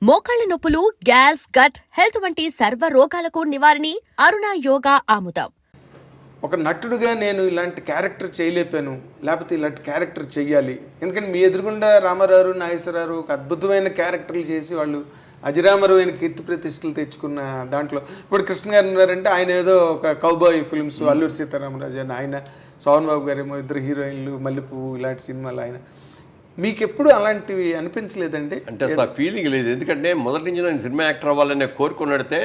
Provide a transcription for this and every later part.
మోకాళ్ల నొప్పులు, gas, gut health వంటి సర్వ రోగాలకు నివారణి అరుణ యోగా ఆముదం. ఒక నటుడుగా నేను ఇలాంటి క్యారెక్టర్ చేయలేపాను, లేకపోతే ఇలాంటి క్యారెక్టర్ చెయ్యాలి. ఎందుకంటే మీ ఎదురుగుండా రామారావు, నాగేశ్వరరావు ఒక అద్భుతమైన క్యారెక్టర్లు చేసి వాళ్ళు అజరామరమైన కీర్తి ప్రతిష్టలు తెచ్చుకున్న దాంట్లో ఇప్పుడు కృష్ణ గారు ఉన్నారంటే ఆయన ఏదో ఒక కౌబాయ్ ఫిల్మ్స్, అల్లూరి సీతారామరాజు అని ఆయన, సోహన్ బాబు గారేమో ఇద్దరు హీరోయిన్లు, మల్లెపువ్వు ఇలాంటి సినిమాలు ఆయన. మీకు ఎప్పుడు అలాంటివి అనిపించలేదండి? అంటే అసలు ఆ ఫీలింగ్ లేదు. ఎందుకంటే మొదటి నుంచి నేను సినిమా యాక్టర్ అవ్వాలనే కోరుకున్నడితే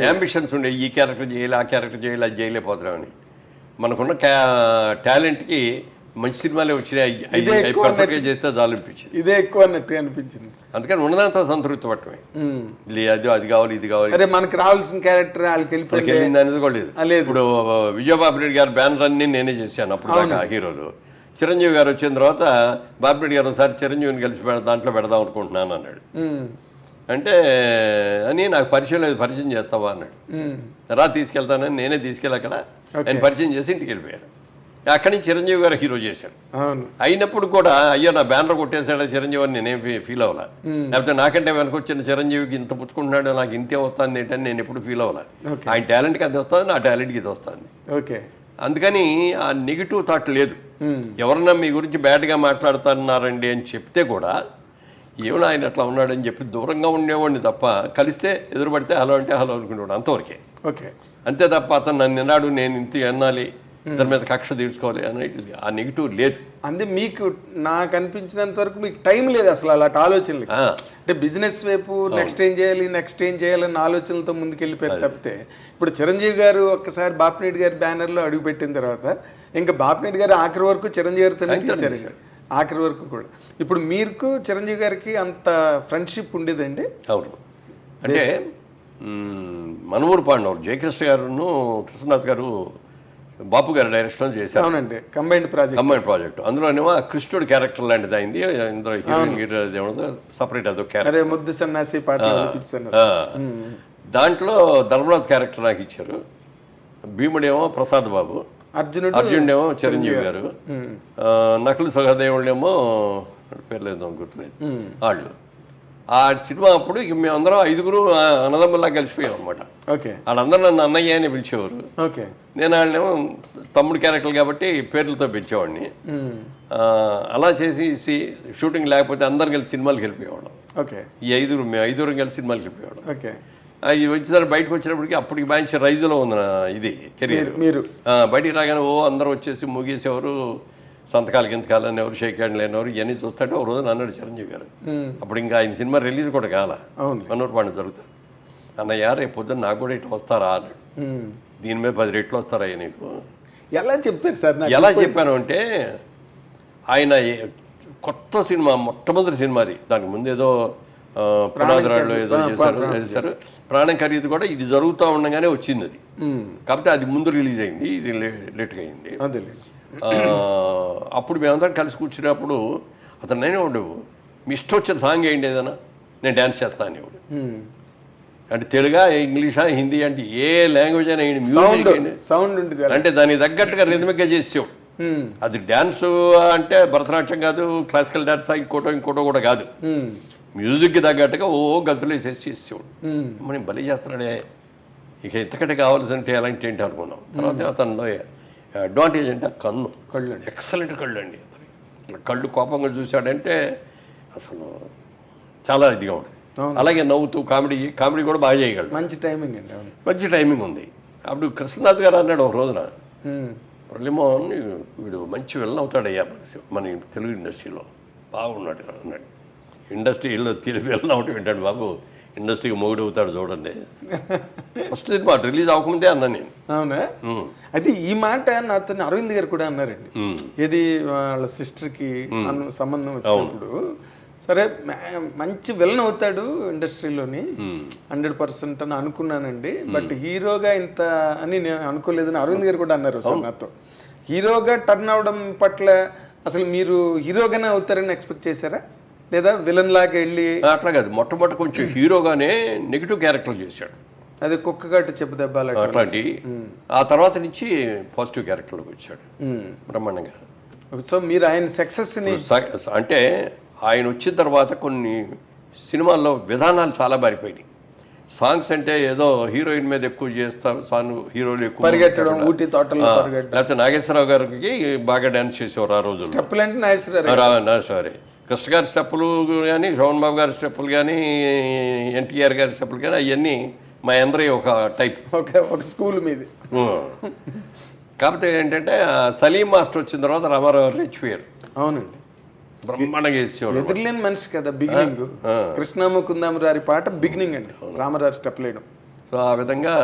అంబిషన్స్ ఉండే, ఈ క్యారెక్టర్ చేయాలి, ఆ క్యారెక్టర్ చేయాలి, అది చేయలేకపోతున్నామని. మనకున్న టాలెంట్కి మంచి సినిమాలే వచ్చినాయి, పర్ఫెక్ట్గా చేస్తే చాలనిపించింది. ఇదే ఎక్కువ అన్నట్టు అనిపించింది. అందుకని ఉన్నదాంతో సంతృప్తి పట్టమే. అది కావాలి, ఇది కావాలి, అరే మనకు రావాల్సిన క్యారెక్టర్ వాళ్ళకి వెళ్ళింది అనేది కూడా లేదు. ఇప్పుడు విజయబాబు గారి బ్యానర్ అన్ని నేనే చేశాను అప్పుడు దాకా హీరోలు. చిరంజీవి గారు వచ్చిన తర్వాత బాపిరెడ్డి గారు ఒకసారి చిరంజీవిని కలిసి దాంట్లో పెడదాం అనుకుంటున్నాను అన్నాడు. అంటే అని నాకు పరిచయం లేదు, పరిచయం చేస్తావా అన్నాడు. రా తీసుకెళ్తానని నేనే తీసుకెళ్ళి అక్కడ ఆయన పరిచయం చేసి ఇంటికి వెళ్ళిపోయాను. అక్కడి నుంచి చిరంజీవి గారు హీరో చేశాడు. అయినప్పుడు కూడా అయ్యో నా బ్యానర్ కొట్టేశాడు చిరంజీవి అని నేనేం ఫీల్ అవ్వాల. లేకపోతే నాకంటే వెనకొచ్చిన చిరంజీవికి ఇంత పుచ్చుకుంటున్నాడు, నాకు ఇంతే వస్తుంది ఏంటని నేను ఎప్పుడు ఫీల్ అవ్వాల. ఆయన టాలెంట్కి అది వస్తుంది, నా టాలెంట్కి ఇది వస్తుంది. ఓకే, అందుకని ఆ నెగిటివ్ థాట్ లేదు. ఎవరన్నా మీ గురించి బ్యాడ్గా మాట్లాడుతున్నారండి అని చెప్తే కూడా ఏమన్నా ఆయన అట్లా ఉన్నాడని చెప్పి దూరంగా ఉండేవాడిని తప్ప, కలిస్తే ఎదురుపడితే హలో అంటే హలో అనుకునేవాడు, అంతవరకే. ఓకే, అంతే తప్ప అతను నన్ను విన్నాడు, నేను ఇంత అనాలి, దాని మీద కక్ష తీర్చుకోవాలి అనేది ఆ నెగిటివ్ లేదు. అంటే మీకు నాకు అనిపించినంత వరకు మీకు టైం లేదు అసలు అలాంటి ఆలోచనలు. అంటే బిజినెస్ వైపు నెక్స్ట్ ఏం చేయాలని ఆలోచనలతో ముందుకెళ్ళిపోయారు తప్పితే, ఇప్పుడు చిరంజీవి గారు ఒక్కసారి బాపిరెడ్డి గారి బ్యానర్లో అడుగుపెట్టిన తర్వాత ఇంకా బాపిరెడ్డి గారు ఆఖరి వరకు చిరంజీవి గారితోనే తీశారు, ఆఖరి వరకు కూడా. ఇప్పుడు మీకు చిరంజీవి గారికి అంత ఫ్రెండ్షిప్ ఉండేదండి? అవును, అంటే మనూరు పాండవులు జయకృష్ణ గారును కృష్ణదాస్ గారు బాపు గారు డైరెక్షన్ చేశారు. అవునండి, కంబైన్డ్ ప్రాజెక్ట్. అందులోనేమో కృష్ణుడు క్యారెక్టర్ లాంటిది అయింది. ఇందులో హీరోయిన్ సపరేట్ అదో క్యారెక్టర్, ముద్దు సన్నాసి పాట. దాంట్లో ధర్మరాజ్ క్యారెక్టర్ నాకు ఇచ్చారు. భీముడేమో ప్రసాద్ బాబు, అర్జునుడేమో చిరంజీవి గారు, నకులు సహదేవుడేమో పేరు లేదు గుర్తులేదు వాళ్ళు. ఆ సినిమా అప్పుడు ఇక మేమందరం 5 అన్నదమ్ముల్లా కలిసిపోయాం అనమాట. ఓకే, వాళ్ళందరూ నన్ను అన్నయ్య అని పిలిచేవారు. ఓకే, నేను వాళ్ళేమో తమ్ముడు క్యారెక్టర్ కాబట్టి పేర్లతో పిలిచేవాడిని. అలా చేసి షూటింగ్ లేకపోతే అందరం కలిసి సినిమాలకు వెళ్ళిపోయేవాళ్ళం. ఓకే, ఈ 5 కలిసి సినిమాలకు వెళ్ళిపోయేవాళ్ళం. ఓకే, అవి వచ్చేసరికి బయటకు వచ్చినప్పటికి అప్పటికి మంచి రైజులో ఉంది నా ఇది కెరీర్. మీరు బయటికి రాగానే అందరూ వచ్చేసి ముగేసేవారు, సంతకాలు గింతకాలని ఎవరు షేక్ హ్యాండ్ లేనివారు, ఇవన్నీ చూస్తుంటే ఒక రోజు అన్నాడు చిరంజీవి గారు. అప్పుడు ఇంకా ఆయన సినిమా రిలీజ్ కూడా కాల, మనూరు పాండ జరుగుతుంది. అన్నయ్య రేపు పొద్దున్న నాకు కూడా ఇటు వస్తారా అన్నాడు. దీని మీద 10 రెట్లు వస్తారా నీకు? ఎలా చెప్పారు సార్? ఎలా చెప్పాను అంటే, ఆయన కొత్త సినిమా, మొట్టమొదటి సినిమాది. దానికి ముందు ఏదో పునాదిరాళ్ళు ఏదో చేశారు. ప్రాణం ఖరీదు కూడా ఇది జరుగుతూ ఉండగానే వచ్చింది అది. కాబట్టి అది ముందు రిలీజ్ అయింది, ఇది లేట్గా అయింది. అప్పుడు మేమందరం కలిసి కూర్చున్నప్పుడు అతను నేనే ఉండేవు, మీ ఇష్టం వచ్చిన సాంగ్ ఏంటి ఏదైనా, నేను డ్యాన్స్ చేస్తాను అనేవాడు. అంటే తెలుగా, ఇంగ్లీషా, హిందీ అంటే ఏ లాంగ్వేజ్ అయినా మ్యూజిక్ అంటే దానికి తగ్గట్టుగా రిథమిక్గా చేసేవాడు. అది డ్యాన్స్ అంటే భరతనాట్యం కాదు, క్లాసికల్ డ్యాన్స్ ఇంకోటో కూడా కాదు, మ్యూజిక్కి తగ్గట్టుగా గంతులు వేసేసి చేసేవాడు. మనం బలి చేస్తున్నాడే, ఇక ఇంతకంటే కావాల్సింటే ఎలాంటి ఏంటి అనుకున్నాం. తర్వాత అతనిలో అడ్వాంటేజ్ అంటే కళ్ళు ఎక్సలెంట్ కళ్ళు అండి. అతనికి కళ్ళు కోపంగా చూశాడంటే అసలు చాలా ఇదిగా ఉంటుంది. అలాగే నవ్వుతూ కామెడీ కూడా బాగా చేయగలడు. మంచి టైమింగ్ అండి, మంచి టైమింగ్ ఉంది. అప్పుడు కృష్ణనాథ్ గారు అన్నాడు ఒక రోజున, మురళీమోహన్ వీడు మంచి విలన్ అవుతాడయ్యా మన తెలుగు ఇండస్ట్రీలో, బాగున్నాడు అన్నాడు. ఇండస్ట్రీలో విలన్ అవటం ఏంటంటే బాబు, ఇండస్ట్రీకి మొగుడు అవుతాడు చూడండి. ఫస్ట్ సినిమా రిలీజ్ అవ్వకముందే అన్నా నేను. అవునా? అయితే ఈ మాట నాతో అరవింద్ గారు కూడా అన్నారండి. ఇది వాళ్ళ సిస్టర్కి సంబంధం వచ్చినప్పుడు, సరే మంచి విలన్ అవుతాడు ఇండస్ట్రీలోని 100% అని అనుకున్నానండి, బట్ హీరోగా ఇంత అని నేను అనుకోలేదని అరవింద్ గారు కూడా అన్నారు సార్ నాతో. హీరోగా టర్న్ అవడం పట్ల అసలు మీరు హీరోగానే అవుతారని ఎక్స్పెక్ట్ చేశారా, లేదా విలన్ లాగా వెళ్ళి? అట్లా కాదు, మొట్టమొదటి కొంచెం హీరోగానే నెగిటివ్ క్యారెక్టర్లు చేశాడు. అది కుక్కగట్టు చెప్పదెబ్బాలి అట్లాంటి. ఆ తర్వాత నుంచి పాజిటివ్ క్యారెక్టర్లోకి వచ్చాడు బ్రహ్మాండంగా. సో మీరు ఆయన సక్సెస్ని అంటే ఆయన వచ్చిన తర్వాత కొన్ని సినిమాల్లో విధానాలు చాలా మారిపోయినాయి. సాంగ్స్ అంటే ఏదో హీరోయిన్ మీద ఎక్కువ చేస్తారు, హీరోలు ఎక్కువ పరిగెట్టడం, ఊటీ తోటల్లో పరిగెట్టడం. లేకపోతే నాగేశ్వరరావు గారికి బాగా డ్యాన్స్ చేసేవారు ఆ రోజు. స్టెప్పులు అంటే నాగేశ్వరరావు. సారీ, కృష్ణ గారి స్టెప్పులు కానీ, శోభన్ బాబు గారి స్టెప్పులు కానీ, ఎన్టీఆర్ గారి స్టెప్పులు కానీ అవన్నీ మా అందరి ఒక టైప్, ఒక స్కూల్ మీద. కాకపోతే ఏంటంటే సలీం మాస్టర్ వచ్చిన తర్వాత రామారావు రెచ్చిపోయారు. అవునండి, బ్రహ్మాండంగా చేసేవాడు. ఎదురులేని మనిషి కదా బిగినింగ్. కృష్ణముకుందామరారి పాట బిగినింగ్ అండి, రామరాజు స్టెప్ లేయడం. సో ఆ విధంగా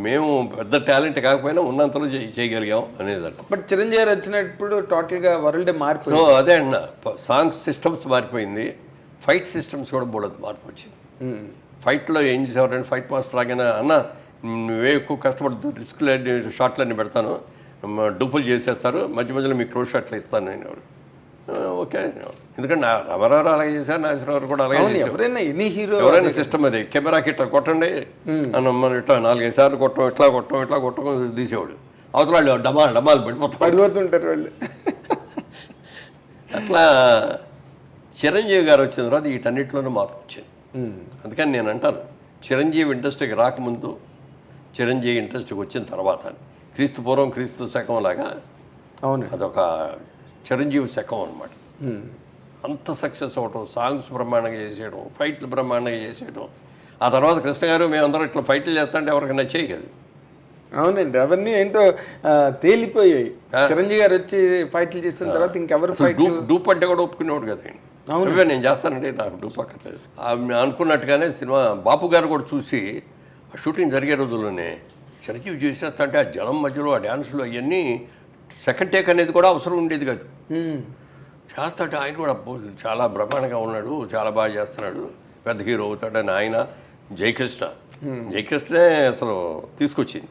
మేము పెద్ద టాలెంట్ కాకపోయినా ఉన్నంతలో చేయగలిగాం అనేది. బట్ చిరంజీవి గారు వచ్చినప్పుడు టోటల్గా వరల్డ్ మారిపోయింది. అదే అన్న, సాంగ్స్ సిస్టమ్స్ మారిపోయింది, ఫైట్ సిస్టమ్స్ కూడా బోడదు మార్పు వచ్చింది. ఫైట్లో ఏం చేసేవారంటే ఫైట్ మాస్టర్ లాగానే అన్న నువ్వే ఎక్కువ కష్టపడుతూ రిస్క్లన్నీ షాట్లన్నీ పెడతాను, డూపులు చేసేస్తారు, మధ్య మధ్యలో మీకు క్లోజ్ షాట్లు ఇస్తాను నేను. ఓకే, ఎందుకంటే రామారావు అలాగే చేశారు, నాగేశ్వరరావు కూడా అలాగే చేశారు. ఎవరైనా సిస్టమ్ అది, కెమెరాకి ఇట్లా కొట్టండి అన్న, మనం ఇట్లా 4-5 సార్లు కొట్టం, ఇట్లా కొట్టం తీసేవాడు. అవతల వాళ్ళు డమాలు పడిపోతుంటారు వాళ్ళు. అట్లా చిరంజీవి గారు వచ్చిన తర్వాత వీటన్నిటిలోనూ మార్పు వచ్చింది. అందుకని నేను అంటాను, చిరంజీవి ఇండస్ట్రీకి రాకముందు, చిరంజీవి ఇండస్ట్రీకి వచ్చిన తర్వాత, క్రీస్తు పూర్వం క్రీస్తు శకం లాగా అవును, అదొక చిరంజీవి శకం అనమాట. అంత సక్సెస్ అవ్వటం, సాంగ్స్ బ్రహ్మాండంగా చేసేయడం, ఫైట్లు బ్రహ్మాండంగా చేసేయడం. ఆ తర్వాత కృష్ణ గారు మేమందరం ఇట్లా ఫైట్లు చేస్తుంటే ఎవరికి నచ్చేయి కదా. అవునండి, అవన్నీ ఏంటో తేలిపోయాయి. చిరంజీవి గారు వచ్చి ఫైట్లు చేసిన తర్వాత ఇంకెవరు డూప్ అంటే కూడా ఒప్పుకునేవాడు కదా. అవును, నేను చేస్తానండి, నాకు డూప్ అక్కర్లేదు అనుకున్నట్టుగానే సినిమా బాపు గారు కూడా చూసి షూటింగ్ జరిగే రోజుల్లోనే చిరంజీవి చేసేస్తంటే ఆ జనం మధ్యలో ఆ డ్యాన్సులు అవన్నీ సెకండ్ టేక్ అనేది కూడా అవసరం ఉండేది కాదు. చేస్తాడు ఆయన కూడా చాలా బ్రహ్మాండంగా ఉన్నాడు, చాలా బాగా చేస్తున్నాడు, పెద్ద హీరో అవుతాడని ఆయన జయకృష్ణే అసలు తీసుకొచ్చింది.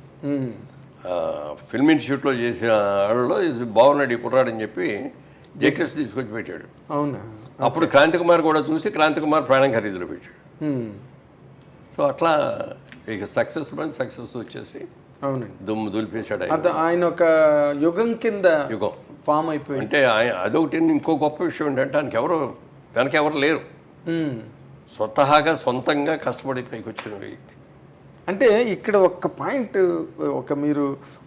ఫిల్మ్ ఇన్స్టిట్యూట్లో చేసిన వాళ్ళలో బాగున్నాడు ఈ కుర్రాడని చెప్పి జయకృష్ణ తీసుకొచ్చి పెట్టాడు. అవునా, అప్పుడు క్రాంతి కుమార్ కూడా చూసి క్రాంతి కుమార్ ప్రాణం ఖరీదులో పెట్టాడు. సో అట్లా ఇక సక్సెస్ వచ్చేసి అవునండి దుమ్ము దులిపేశాడు. ఆయన ఒక యుగం కింద ఫామ్ అయిపోయింది. అంటే అదొకటి. ఇంకో గొప్ప విషయం ఏంటంటే ఆయనకి వెనక ఎవరు లేరు, స్వతహాగా సొంతంగా కష్టపడి పైకి వచ్చిన వ్యక్తి. అంటే ఇక్కడ ఒక పాయింట్, మీరు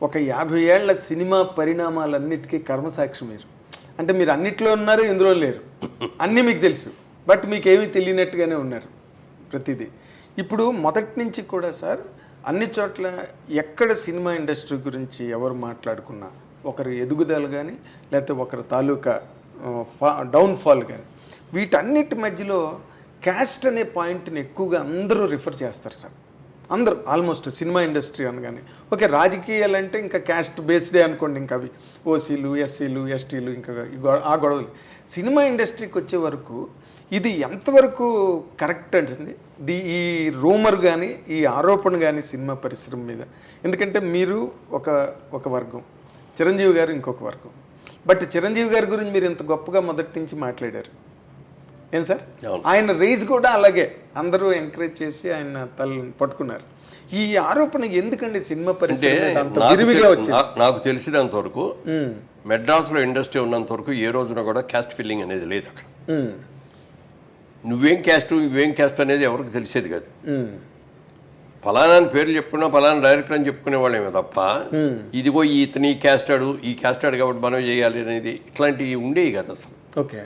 ఒక 50 ఏళ్ల సినిమా పరిణామాలన్నిటికీ కర్మసాక్షి మీరు. అంటే మీరు అన్నిట్లో ఉన్నారు, ఇందులో లేరు, అన్నీ మీకు తెలుసు, బట్ మీకేమీ తెలియనట్టుగానే ఉన్నారు ప్రతిదీ. ఇప్పుడు మొదటి నుంచి కూడా సార్ అన్ని చోట్ల ఎక్కడ సినిమా ఇండస్ట్రీ గురించి ఎవరు మాట్లాడుకున్నా, ఒకరి ఎదుగుదల కానీ లేకపోతే ఒకరి తాలూకా డౌన్ఫాల్ కానీ, వీటన్నిటి మధ్యలో క్యాస్ట్ అనే పాయింట్ని ఎక్కువగా అందరూ రిఫర్ చేస్తారు సార్. అందరూ ఆల్మోస్ట్ సినిమా ఇండస్ట్రీ అనగానే. ఓకే, రాజకీయాలు అంటే ఇంకా క్యాస్ట్ బేస్డే అనుకోండి, ఇంకా అవి ఓసీలు, ఎస్సీలు, ఎస్టీలు, ఇంకా ఆ గొడవలు. సినిమా ఇండస్ట్రీకి వచ్చే వరకు ఇది ఎంతవరకు కరెక్ట్ అంటుంది ఈ రూమర్ కానీ ఈ ఆరోపణ కానీ సినిమా పరిశ్రమ మీద? ఎందుకంటే మీరు ఒక వర్గం, చిరంజీవి గారు ఇంకొక వర్గం. బట్ చిరంజీవి గారి గురించి మీరు ఇంత గొప్పగా మొదటి నుంచి మాట్లాడారు, ఏం సార్? ఆయన రేజ్ కూడా అలాగే అందరూ ఎంకరేజ్ చేసి ఆయన తలని పట్టుకున్నారు. ఈ ఆరోపణ ఎందుకండి సినిమా పరిశ్రమ? నాకు తెలిసినంత వరకు మెడ్రాస్లో ఇండస్ట్రీ ఉన్నంత వరకు ఏ రోజున కూడా క్యాస్ట్ ఫీలింగ్ అనేది లేదు అక్కడ. నువ్వేం క్యాస్ట్ అనేది ఎవరికి తెలిసేది కాదు. ఫలానా పేర్లు చెప్పుకున్నా, ఫలానా డైరెక్టర్ అని చెప్పుకునే వాళ్ళేమో తప్ప ఇదిగో ఇతని క్యాస్టాడు, ఈ క్యాస్టాడు కాబట్టి మనం చేయాలి అనేది ఇట్లాంటివి ఉండేవి కదా అసలు. ఓకే,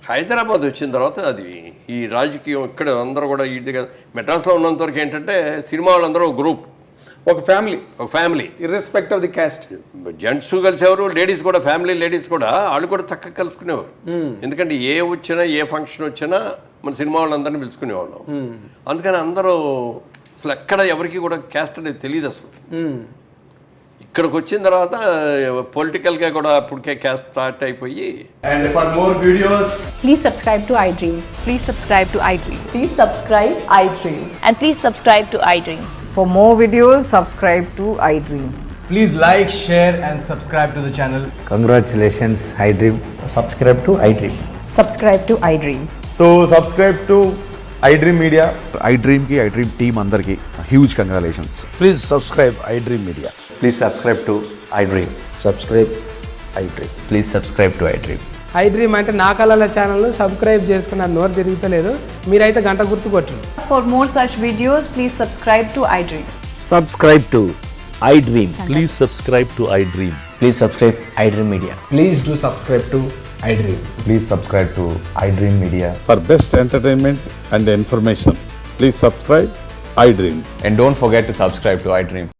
హైదరాబాద్ వచ్చిన తర్వాత అది ఈ రాజకీయం ఇక్కడ అందరూ కూడా ఇది కదా. మెడ్రాస్లో ఉన్నంత వరకు ఏంటంటే సినిమా వాళ్ళందరూ ఒక గ్రూప్, ఒక family irrespective of the caste. Gents కలిసేవారు, లేడీస్ కూడా, ఫ్యామిలీ లేడీస్ కూడా వాళ్ళు కూడా చక్కగా కలుసుకునేవారు. ఎందుకంటే ఏ ఫంక్షన్ వచ్చినా మన సినిమా వాళ్ళందరినీ పిలుచుకునేవాళ్ళం. అందుకని అందరూ అసలు ఎక్కడ ఎవరికి కూడా క్యాస్ట్ అనేది తెలియదు అసలు. ఇక్కడికి వచ్చిన తర్వాత పొలిటికల్గా కూడా అప్పటికే క్యాస్ట్ స్టార్ట్ అయిపోయి. And for more videos, please subscribe to iDream. Please subscribe to iDream. Please subscribe iDream. And please subscribe to iDream. For more videos, subscribe to iDream. please like, share and subscribe to the channel. Congratulations, iDream. Subscribe to iDream. Subscribe to iDream. So subscribe to iDream Media. iDream ki iDream team andarki huge congratulations. Please subscribe iDream Media. Please subscribe to iDream. Subscribe iDream. Please subscribe to iDream. I dream అంటే నా కళల channel subscribe చేసుకున్న నోరు తిరుగుతలేదు, మీరైతే గంట గుర్తు కొట్టండి. For more such videos, please subscribe to iDream. Subscribe to iDream. Please subscribe to iDream. Please subscribe iDream Media. Please do subscribe to iDream. Please subscribe to iDream Media. For best entertainment and information, please subscribe iDream. And don't forget to subscribe to iDream.